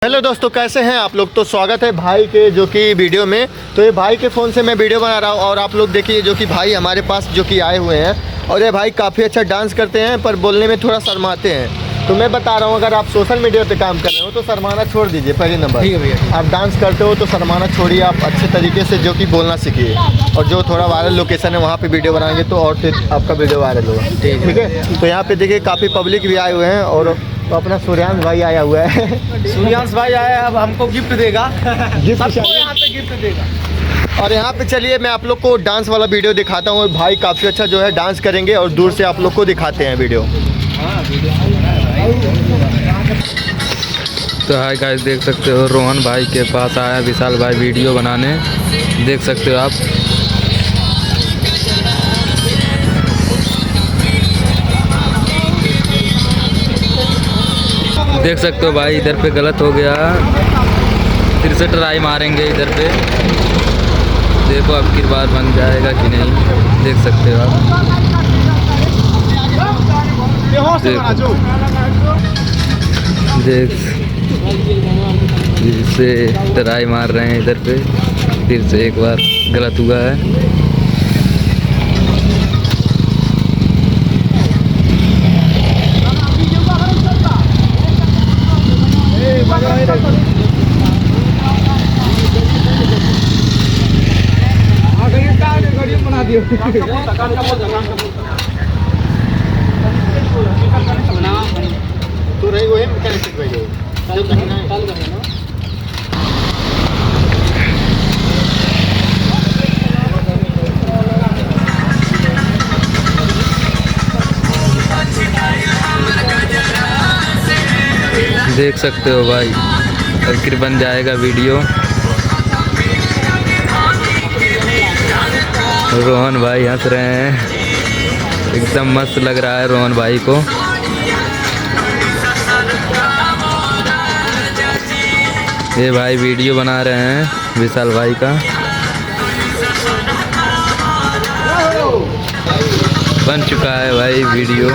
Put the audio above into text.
Hello दोस्तों, कैसे हैं आप लोग। तो स्वागत है भाई के जो कि वीडियो में। तो ये भाई के फ़ोन से मैं वीडियो बना रहा हूँ और आप लोग देखिए जो कि भाई हमारे पास जो कि आए हुए हैं और ये भाई काफ़ी अच्छा डांस करते हैं पर बोलने में थोड़ा शर्माते हैं। तो मैं बता रहा हूँ, अगर आप सोशल मीडिया पे काम कर रहे हो तो शर्माना छोड़ दीजिए। पहले नंबर, ठीक है भैया। आप डांस करते हो तो शर्माना छोड़िए, आप अच्छे तरीके से जो कि बोलना सीखिए। और जो थोड़ा वायरल लोकेशन है वहाँ पे वीडियो बनाएंगे तो और फिर आपका वीडियो वायरल होगा। ठीक है। तो यहाँ पे देखिए काफ़ी पब्लिक भी आए हुए हैं और तो अपना सूर्यांश भाई आया हुआ है। सूर्यांश भाई आया है, अब हमको गिफ्ट देगा। गिफ्ट सबको यहाँ पे गिफ्ट देगा। और यहाँ पे चलिए मैं आप लोग को डांस वाला वीडियो दिखाता हूँ। भाई काफ़ी अच्छा जो है डांस करेंगे और दूर से आप लोग को दिखाते हैं वीडियो। तो हाय गाइस, देख सकते हो रोहन भाई के पास आया विशाल भाई वीडियो बनाने। देख सकते हो आप। देख सकते हो भाई, इधर पे गलत हो गया, फिर से ट्राई मारेंगे इधर पे। देखो अब की बार बन जाएगा कि नहीं, देख सकते हो आप। देख फिर से ट्राई मार रहे हैं इधर पे, फिर से एक बार गलत हुआ है। बना दियो। तो रही वो है मैकेनिक भाई जो करना है। देख सकते हो भाई, अब फिर बन जाएगा वीडियो। रोहन भाई हंस रहे हैं, एकदम मस्त लग रहा है रोहन भाई को। ये भाई वीडियो बना रहे हैं विशाल भाई का। बन चुका है भाई वीडियो।